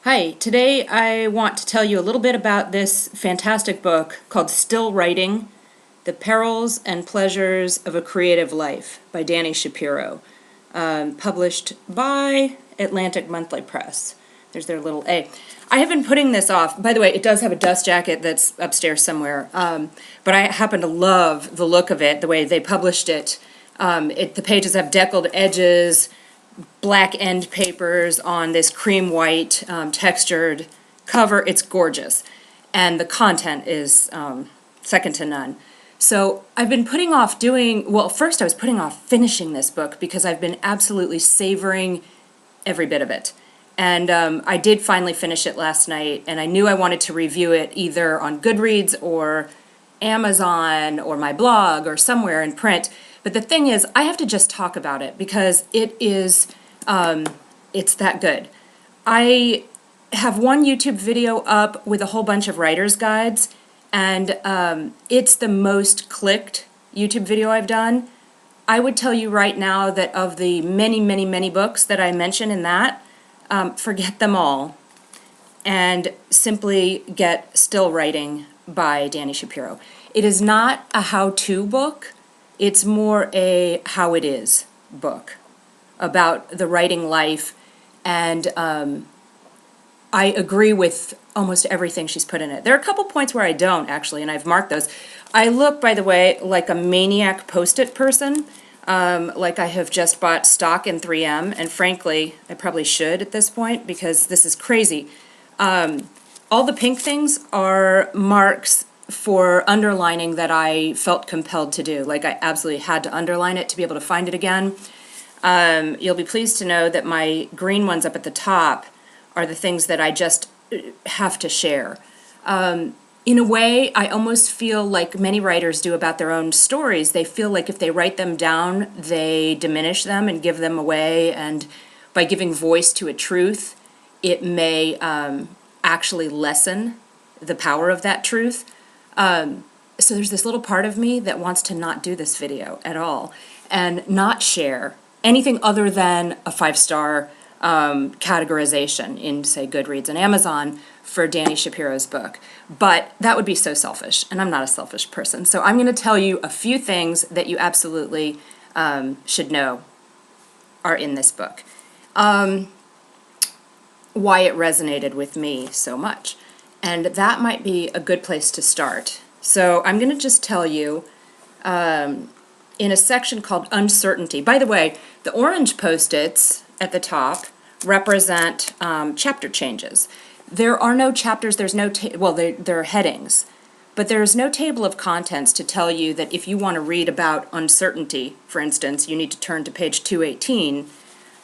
Hi, today I want to tell you a little bit about this fantastic book called Still Writing, The Perils and Pleasures of a Creative Life by Dani Shapiro, published by Atlantic Monthly Press. There's their little A. I have been putting this off. By the way, it does have a dust jacket that's upstairs somewhere, but I happen to love the look of it, the way they published it. The pages have deckled edges, black end papers on this cream white textured cover. It's gorgeous. And the content is second to none. So I've been putting off first I was putting off finishing this book because I've been absolutely savoring every bit of it. And I did finally finish it last night, and I knew I wanted to review it either on Goodreads or Amazon or my blog or somewhere in print. But the thing is, I have to just talk about it because it is, it's that good. I have one YouTube video up with a whole bunch of writer's guides, and it's the most clicked YouTube video I've done. I would tell you right now that of the many, many, many books that I mention in that, forget them all and simply get Still Writing by Dani Shapiro. It is not a how-to book. It's more a how it is book about the writing life, and I agree with almost everything she's put in it. There are a couple points where I don't, actually, and I've marked those. I look, by the way, like a maniac Post-it person, like I have just bought stock in 3M, and frankly, I probably should at this point because this is crazy. All the pink things are marks for underlining that I felt compelled to do. Like I absolutely had to underline it to be able to find it again. You'll be pleased to know that my green ones up at the top are the things that I just have to share. In a way, I almost feel like many writers do about their own stories. They feel like if they write them down, they diminish them and give them away, and by giving voice to a truth, it may actually lessen the power of that truth. So there's this little part of me that wants to not do this video at all and not share anything other than a 5-star categorization in, say, Goodreads and Amazon for Dani Shapiro's book. But that would be so selfish, and I'm not a selfish person. So I'm going to tell you a few things that you absolutely should know are in this book. Why it resonated with me so much. And that might be a good place to start. So I'm going to just tell you in a section called Uncertainty. By the way, the orange Post-its at the top represent chapter changes. There are no chapters, there's no, there are headings, but there is no table of contents to tell you that if you want to read about uncertainty, for instance, you need to turn to page 218.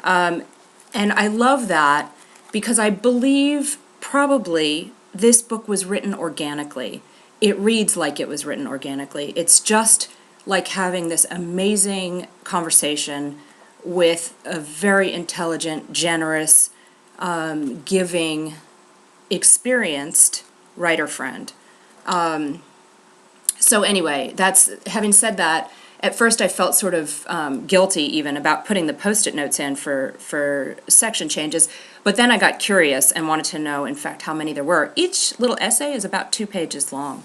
And I love that because I believe probably this book was written organically. It reads like it was written organically. It's just like having this amazing conversation with a very intelligent, generous, giving, experienced writer friend. So anyway, having said that, at first I felt sort of guilty even about putting the Post-it notes in for section changes, but then I got curious and wanted to know, in fact, how many there were. Each little essay is about 2 pages long,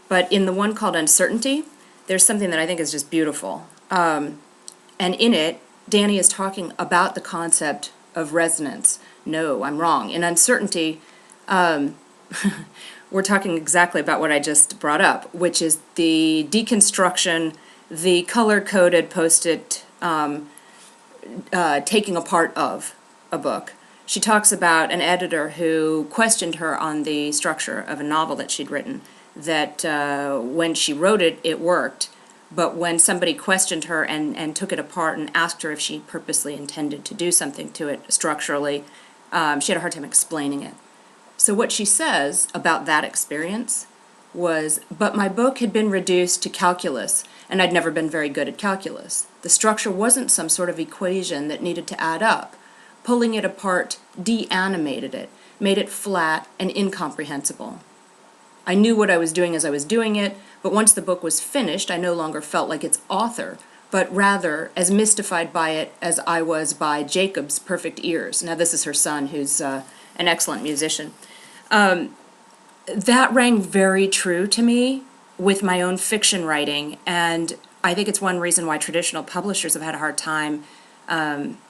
but in the one called Uncertainty, there's something that I think is just beautiful. And in it, Dani is talking about the concept of resonance. No, I'm wrong. In Uncertainty, we're talking exactly about what I just brought up, which is the deconstruction, the color-coded Post-it taking apart of a book. She talks about an editor who questioned her on the structure of a novel that she'd written, that when she wrote it, it worked, but when somebody questioned her and took it apart and asked her if she purposely intended to do something to it structurally, she had a hard time explaining it. So what she says about that experience was, but my book had been reduced to calculus, and I'd never been very good at calculus. The structure wasn't some sort of equation that needed to add up. Pulling it apart de-animated it, made it flat and incomprehensible. I knew what I was doing as I was doing it, but once the book was finished, I no longer felt like its author, but rather as mystified by it as I was by Jacob's perfect ears. Now this is her son who's an excellent musician. That rang very true to me with my own fiction writing, and I think it's one reason why traditional publishers have had a hard time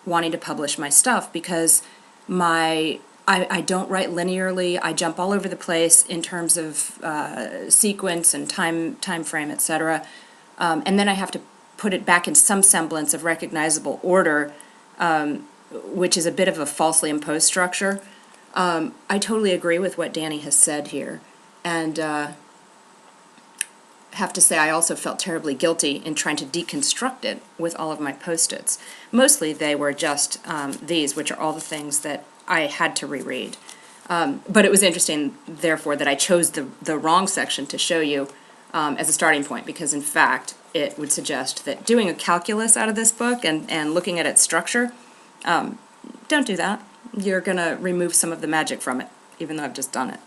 wanting to publish my stuff, because I don't write linearly. I jump all over the place in terms of sequence and time frame, etc. And then I have to put it back in some semblance of recognizable order, which is a bit of a falsely imposed structure. I totally agree with what Dani has said here, and have to say I also felt terribly guilty in trying to deconstruct it with all of my Post-its. Mostly they were just these, which are all the things that I had to reread. But it was interesting, therefore, that I chose the wrong section to show you as a starting point, because in fact it would suggest that doing a calculus out of this book and looking at its structure, don't do that. You're going to remove some of the magic from it, even though I've just done it.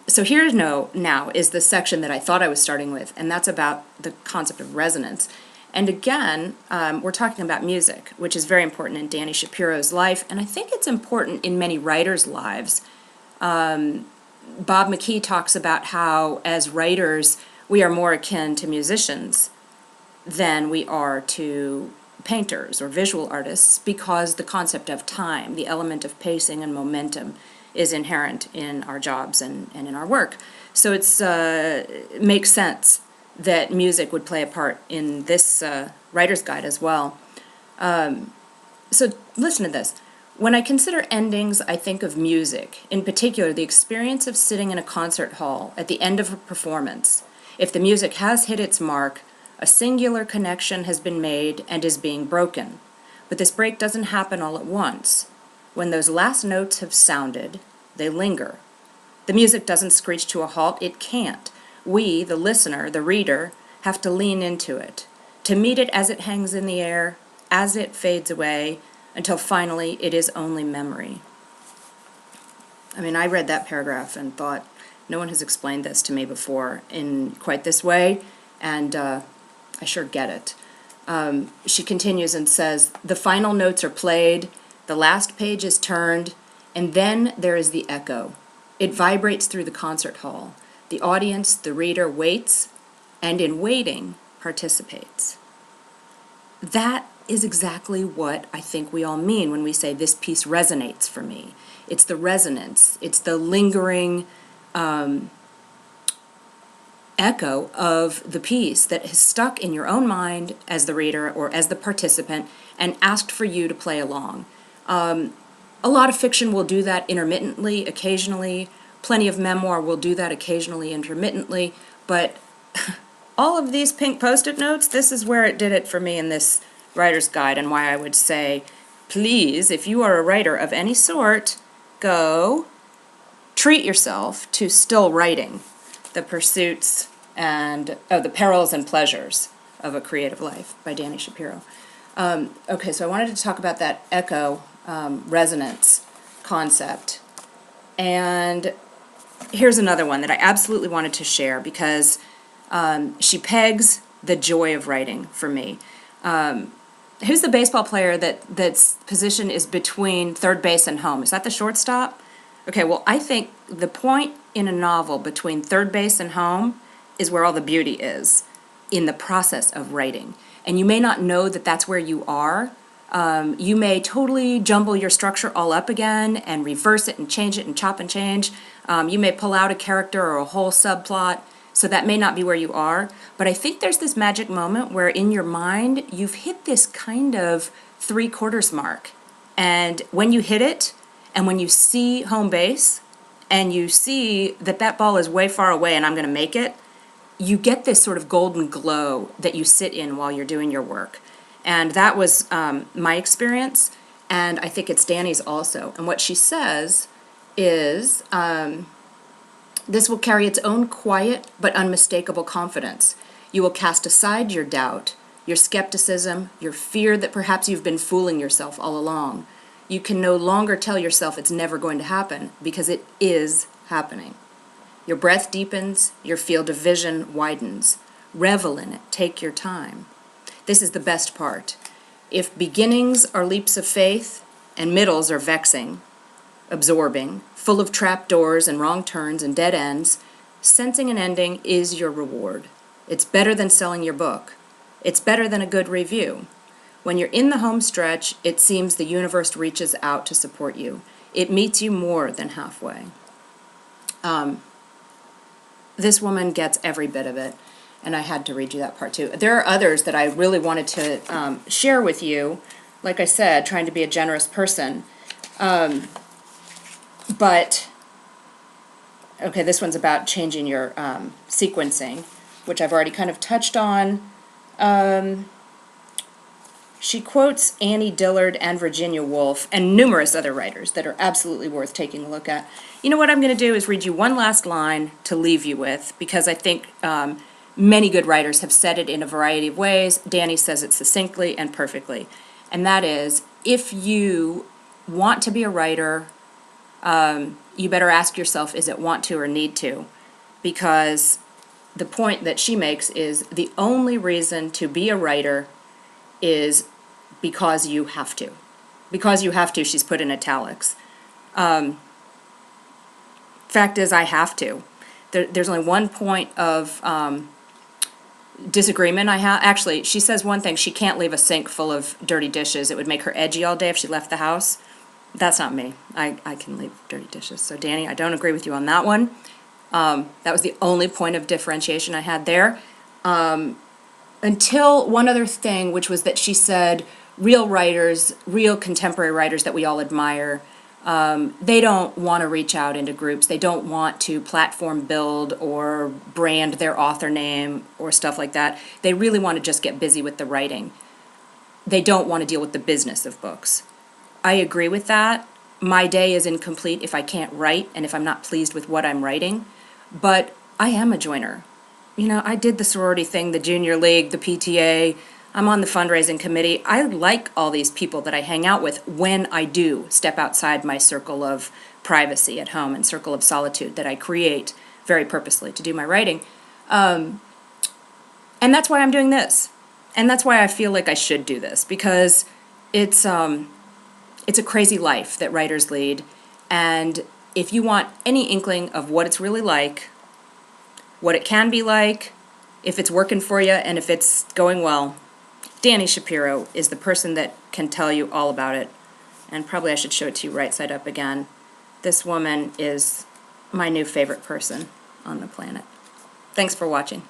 So here now is the section that I thought I was starting with, and that's about the concept of resonance. And again, we're talking about music, which is very important in Dani Shapiro's life, and I think it's important in many writers' lives. Bob McKee talks about how, as writers, we are more akin to musicians than we are to painters or visual artists, because the concept of time, the element of pacing and momentum, is inherent in our jobs and in our work. So it makes sense that music would play a part in this writer's guide as well. So listen to this. When I consider endings, I think of music, in particular the experience of sitting in a concert hall at the end of a performance. If the music has hit its mark, a singular connection has been made and is being broken. But this break doesn't happen all at once. When those last notes have sounded, they linger. The music doesn't screech to a halt. It can't. We, the listener, the reader, have to lean into it, to meet it as it hangs in the air, as it fades away, until finally it is only memory. I mean, I read that paragraph and thought, no one has explained this to me before in quite this way, and I sure get it. She continues and says, the final notes are played, the last page is turned, and then there is the echo. It vibrates through the concert hall. The audience, the reader, waits, and in waiting, participates. That is exactly what I think we all mean when we say this piece resonates for me. It's the resonance. It's the lingering echo of the piece that has stuck in your own mind as the reader or as the participant and asked for you to play along. A lot of fiction will do that intermittently, occasionally. Plenty of memoir will do that occasionally, intermittently. But all of these pink Post-it notes, this is where it did it for me in this writer's guide, and why I would say, please, if you are a writer of any sort, go treat yourself to Still Writing, the pursuits and the perils and pleasures of a creative life by Dani Shapiro. Okay, so I wanted to talk about that echo resonance concept. And here's another one that I absolutely wanted to share, because she pegs the joy of writing for me. Who's the baseball player that's position is between third base and home? Is that the shortstop? Okay, well, I think the point in a novel between third base and home is where all the beauty is, in the process of writing. And you may not know that that's where you are. You may totally jumble your structure all up again and reverse it and change it and chop and change. You may pull out a character or a whole subplot, so that may not be where you are. But I think there's this magic moment where in your mind you've hit this kind of 3/4 mark. And when you hit it, and when you see home base, and you see that that ball is way far away and I'm going to make it, you get this sort of golden glow that you sit in while you're doing your work. And that was my experience, and I think it's Dani's also. And what she says is, this will carry its own quiet but unmistakable confidence. You will cast aside your doubt, your skepticism, your fear that perhaps you've been fooling yourself all along. You can no longer tell yourself it's never going to happen, because it is happening. Your breath deepens, your field of vision widens. Revel in it, take your time. This is the best part. If beginnings are leaps of faith and middles are vexing, absorbing, full of trapdoors and wrong turns and dead ends, sensing an ending is your reward. It's better than selling your book. It's better than a good review. When you're in the home stretch, it seems the universe reaches out to support you. It meets you more than halfway. This woman gets every bit of it, and I had to read you that part too. There are others that I really wanted to share with you, like I said, trying to be a generous person. But, okay, this one's about changing your sequencing, which I've already kind of touched on. She quotes Annie Dillard and Virginia Woolf and numerous other writers that are absolutely worth taking a look at. You know what I'm going to do is read you one last line to leave you with, because I think many good writers have said it in a variety of ways. Dani says it succinctly and perfectly. And that is, if you want to be a writer, you better ask yourself, is it want to or need to? Because the point that she makes is the only reason to be a writer is because you have to. Because you have to, she's put in italics. Fact is, I have to. There's only one point of disagreement I have. Actually, she says one thing, she can't leave a sink full of dirty dishes. It would make her edgy all day if she left the house. That's not me. I can leave dirty dishes. So, Dani, I don't agree with you on that one. That was the only point of differentiation I had there. Until one other thing, which was that she said real writers, real contemporary writers that we all admire, they don't want to reach out into groups. They don't want to platform build or brand their author name or stuff like that. They really want to just get busy with the writing. They don't want to deal with the business of books. I agree with that. My day is incomplete if I can't write and if I'm not pleased with what I'm writing. But I am a joiner. You know, I did the sorority thing, the junior league, the PTA. I'm on the fundraising committee. I like all these people that I hang out with when I do step outside my circle of privacy at home and circle of solitude that I create very purposely to do my writing. And that's why I'm doing this. And that's why I feel like I should do this, because it's a crazy life that writers lead. And if you want any inkling of what it's really like, what it can be like, if it's working for you, and if it's going well, Dani Shapiro is the person that can tell you all about it. And probably I should show it to you right side up again. This woman is my new favorite person on the planet. Thanks for watching.